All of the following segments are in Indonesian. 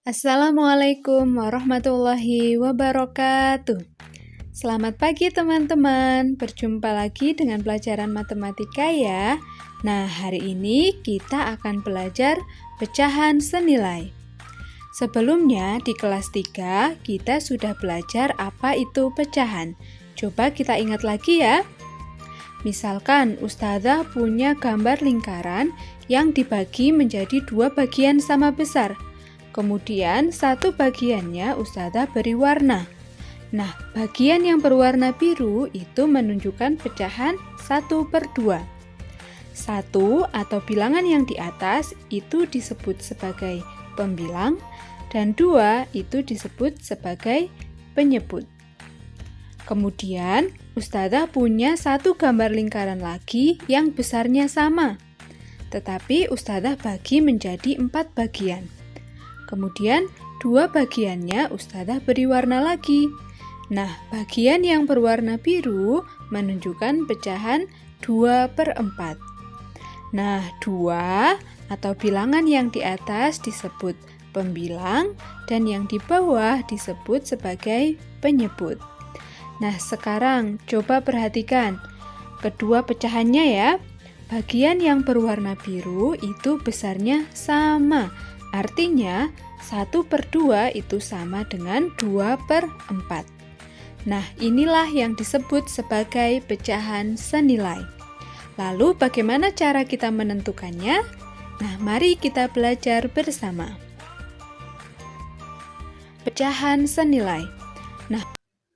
Assalamualaikum warahmatullahi wabarakatuh. Selamat pagi teman-teman, berjumpa lagi dengan pelajaran matematika ya. Nah, hari ini kita akan belajar pecahan senilai. Sebelumnya di kelas 3 kita sudah belajar apa itu pecahan. Coba kita ingat lagi ya. Misalkan Ustazah punya gambar lingkaran yang dibagi menjadi 2 bagian sama besar. Kemudian satu bagiannya Ustazah beri warna. Nah, bagian yang berwarna biru itu menunjukkan pecahan 1/2. 1 atau bilangan yang di atas itu disebut sebagai pembilang dan 2 itu disebut sebagai penyebut. Kemudian Ustazah punya satu gambar lingkaran lagi yang besarnya sama. Tetapi Ustazah bagi menjadi 4 bagian. Kemudian 2 bagiannya Ustazah beri warna lagi. Nah, bagian yang berwarna biru menunjukkan pecahan 2/4. Nah, 2 atau bilangan yang di atas disebut pembilang dan yang di bawah disebut sebagai penyebut. Nah, sekarang coba perhatikan kedua pecahannya ya. Bagian yang berwarna biru itu besarnya sama. Artinya 1/2 itu sama dengan 2/4. Nah, inilah yang disebut sebagai pecahan senilai. Lalu bagaimana cara kita menentukannya? Nah, mari kita belajar bersama. Pecahan senilai. Nah,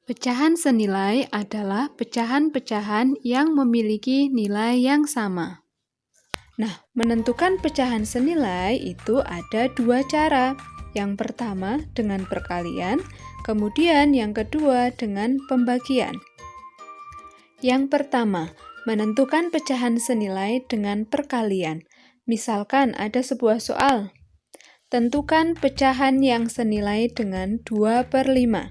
pecahan senilai adalah pecahan-pecahan yang memiliki nilai yang sama. Nah, menentukan pecahan senilai itu ada 2 cara. Yang pertama dengan perkalian, kemudian yang kedua dengan pembagian. Yang pertama, menentukan pecahan senilai dengan perkalian. Misalkan ada sebuah soal. Tentukan pecahan yang senilai dengan 2/5.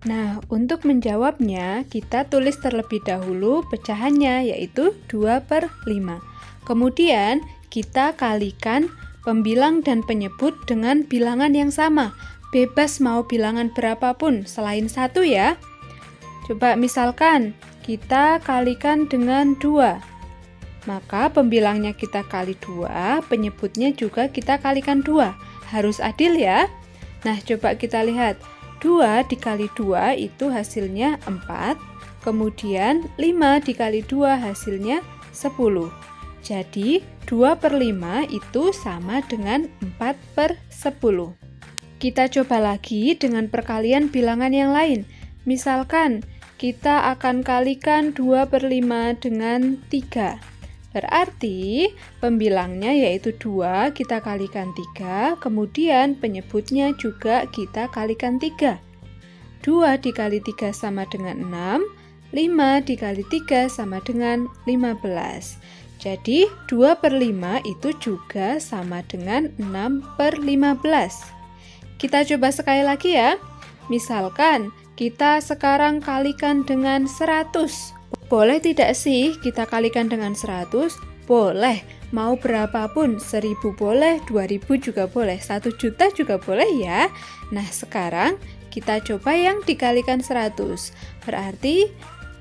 Nah, untuk menjawabnya, kita tulis terlebih dahulu pecahannya, yaitu 2/5. Kemudian, kita kalikan pembilang dan penyebut dengan bilangan yang sama. Bebas mau bilangan berapapun selain 1 ya. Coba misalkan, kita kalikan dengan 2. Maka pembilangnya kita kali 2, penyebutnya juga kita kalikan 2. Harus adil ya. Nah, coba kita lihat. 2 dikali 2 itu hasilnya 4. Kemudian 5 dikali 2 hasilnya 10. Jadi 2/5 itu sama dengan 4/10. Kita coba lagi dengan perkalian bilangan yang lain. Misalkan kita akan kalikan 2/5 dengan 3. Berarti pembilangnya yaitu 2 kita kalikan 3, kemudian penyebutnya juga kita kalikan 3. 2 dikali 3 sama dengan 6, 5 dikali 3 sama dengan 15. Jadi 2/5 itu juga sama dengan 6/15. Kita coba sekali lagi ya. Misalkan kita sekarang kalikan dengan 100. Boleh tidak sih kita kalikan dengan 100? Boleh. Mau berapapun, 1000 boleh, 2000 juga boleh, 1 juta juga boleh ya. Nah, sekarang kita coba yang dikalikan 100. Berarti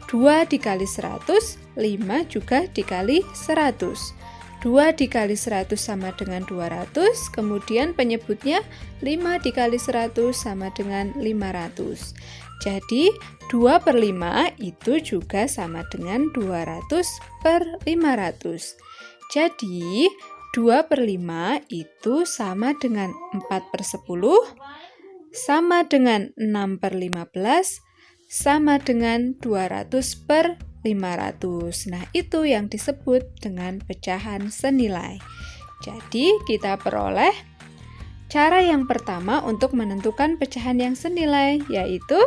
2 dikali 100, 5 juga dikali 100. 2 dikali 100 sama dengan 200, kemudian penyebutnya 5 dikali 100 sama dengan 500. Jadi 2/5 itu juga sama dengan 200/500. Jadi 2/5 itu sama dengan 4/10, sama dengan 6/15, sama dengan 200/500. Nah, itu yang disebut dengan pecahan senilai. Jadi, kita peroleh cara yang pertama untuk menentukan pecahan yang senilai, yaitu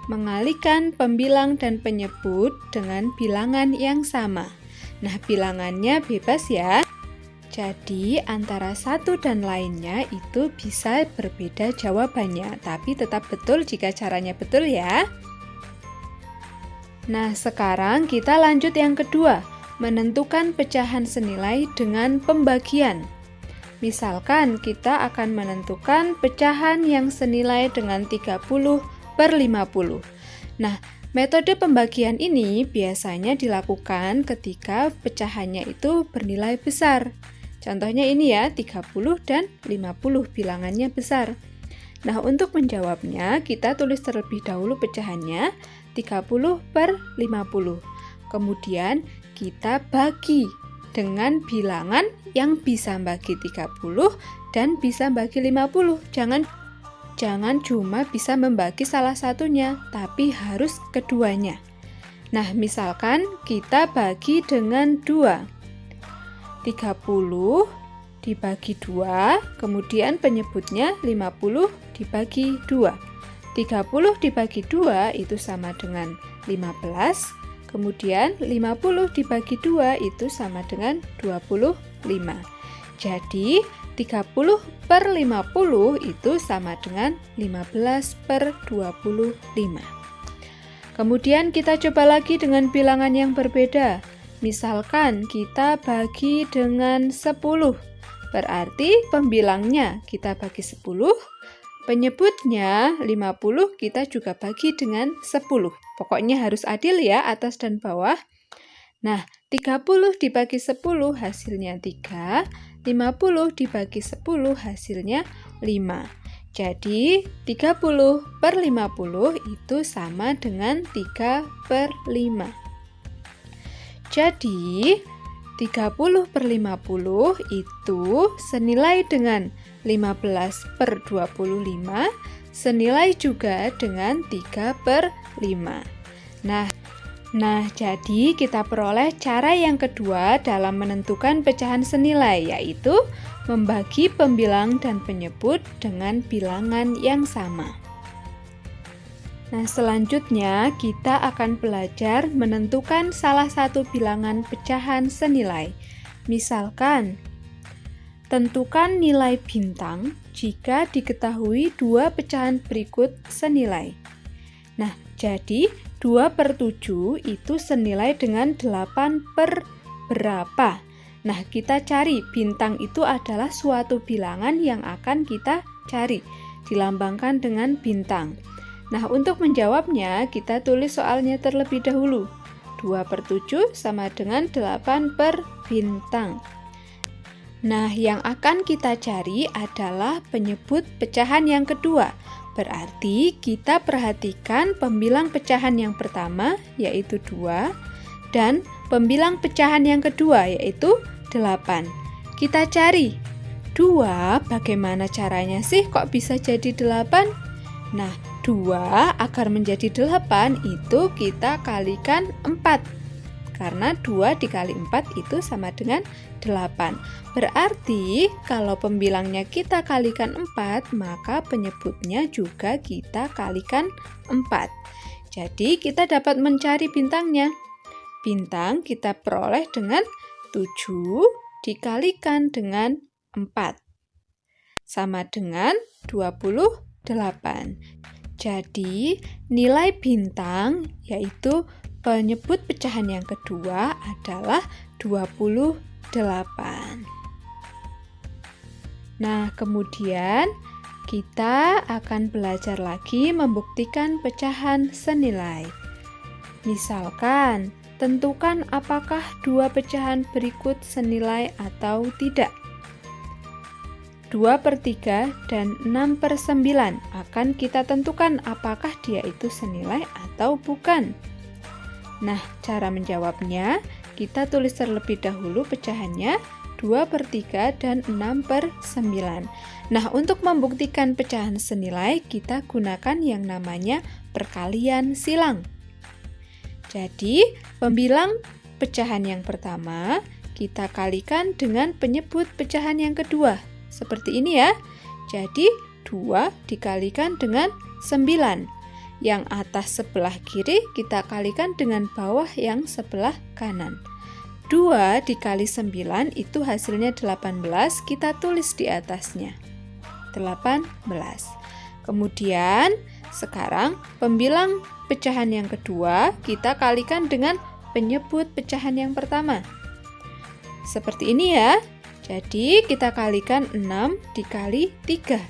mengalihkan pembilang dan penyebut dengan bilangan yang sama. Nah, bilangannya bebas ya. Jadi, antara satu dan lainnya itu bisa berbeda jawabannya, tapi tetap betul jika caranya betul ya. Nah, sekarang kita lanjut yang kedua, menentukan pecahan senilai dengan pembagian. Misalkan kita akan menentukan pecahan yang senilai dengan 30/50. Nah, metode pembagian ini biasanya dilakukan ketika pecahannya itu bernilai besar. Contohnya ini ya, 30 dan 50 bilangannya besar. Nah, untuk menjawabnya, kita tulis terlebih dahulu pecahannya 30/50. Kemudian kita bagi dengan bilangan yang bisa bagi 30 dan bisa bagi 50. Jangan cuma bisa membagi salah satunya, tapi harus keduanya. Nah, misalkan kita bagi dengan 2. 30 dibagi 2, kemudian penyebutnya 50 dibagi 2. 30 dibagi 2 itu sama dengan 15, kemudian 50 dibagi 2 itu sama dengan 25. Jadi, 30/50 itu sama dengan 15/25. Kemudian kita coba lagi dengan bilangan yang berbeda. Misalkan kita bagi dengan 10. Berarti pembilangnya kita bagi 10, penyebutnya 50 kita juga bagi dengan 10. Pokoknya harus adil ya, atas dan bawah. Nah, 30 dibagi 10 hasilnya 3, 50 dibagi 10 hasilnya 5. Jadi, 30/50 itu sama dengan 3/5. Jadi, 30/50 itu senilai dengan 15/25, senilai juga dengan 3/5. Nah, jadi kita peroleh cara yang kedua dalam menentukan pecahan senilai, yaitu membagi pembilang dan penyebut dengan bilangan yang sama. Nah, selanjutnya kita akan belajar menentukan salah satu bilangan pecahan senilai. Misalkan, tentukan nilai bintang jika diketahui dua pecahan berikut senilai. Nah, jadi 2/7 itu senilai dengan 8 per berapa. Nah, kita cari bintang itu adalah suatu bilangan yang akan kita cari, dilambangkan dengan bintang. Nah, untuk menjawabnya, kita tulis soalnya terlebih dahulu. 2/7 sama dengan 8 per bintang. Nah, yang akan kita cari adalah penyebut pecahan yang kedua. Berarti kita perhatikan pembilang pecahan yang pertama, yaitu 2, dan pembilang pecahan yang kedua, yaitu 8. Kita cari 2, bagaimana caranya sih kok bisa jadi 8? Nah, 2 agar menjadi 8 itu kita kalikan 4. Karena 2 dikali 4 itu sama dengan 8. Berarti kalau pembilangnya kita kalikan 4, maka penyebutnya juga kita kalikan 4. Jadi kita dapat mencari bintangnya. Bintang kita peroleh dengan 7 dikalikan dengan 4. Sama dengan 28. Jadi nilai bintang yaitu penyebut pecahan yang kedua adalah 28. Nah, kemudian kita akan belajar lagi membuktikan pecahan senilai. Misalkan, tentukan apakah dua pecahan berikut senilai atau tidak. 2/3 dan 6/9 akan kita tentukan apakah dia itu senilai atau bukan. Nah, cara menjawabnya, kita tulis terlebih dahulu pecahannya 2/3 dan 6/9. Nah, untuk membuktikan pecahan senilai, kita gunakan yang namanya perkalian silang. Jadi, pembilang pecahan yang pertama, kita kalikan dengan penyebut pecahan yang kedua. Seperti ini ya. Jadi, 2 dikalikan dengan 9. Yang atas sebelah kiri kita kalikan dengan bawah yang sebelah kanan. 2 dikali 9 itu hasilnya 18, kita tulis di atasnya. 18. Kemudian, sekarang pembilang pecahan yang kedua kita kalikan dengan penyebut pecahan yang pertama. Seperti ini ya. Jadi kita kalikan 6 dikali 3.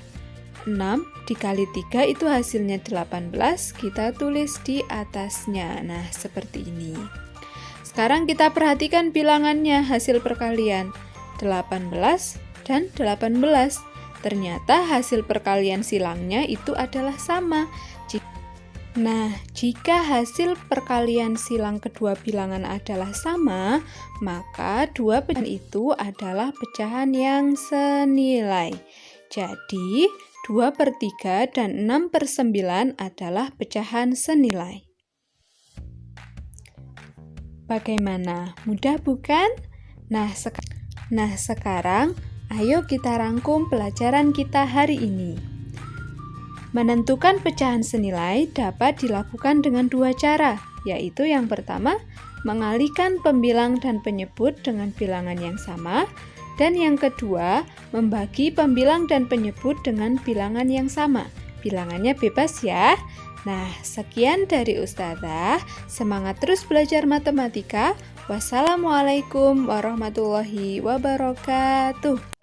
6 dikali 3 itu hasilnya 18, kita tulis di atasnya. Nah, seperti ini. Sekarang kita perhatikan bilangannya hasil perkalian. 18 dan 18. Ternyata hasil perkalian silangnya itu adalah sama. Nah, jika hasil perkalian silang kedua bilangan adalah sama, maka dua pecahan itu adalah pecahan yang senilai. Jadi, 2/3 dan 6/9 adalah pecahan senilai. Bagaimana? Mudah bukan? Nah, sekarang ayo kita rangkum pelajaran kita hari ini. Menentukan pecahan senilai dapat dilakukan dengan dua cara, yaitu yang pertama, mengalihkan pembilang dan penyebut dengan bilangan yang sama, dan yang kedua, membagi pembilang dan penyebut dengan bilangan yang sama. Bilangannya bebas ya. Nah, sekian dari Ustazah. Semangat terus belajar matematika. Wassalamualaikum warahmatullahi wabarakatuh.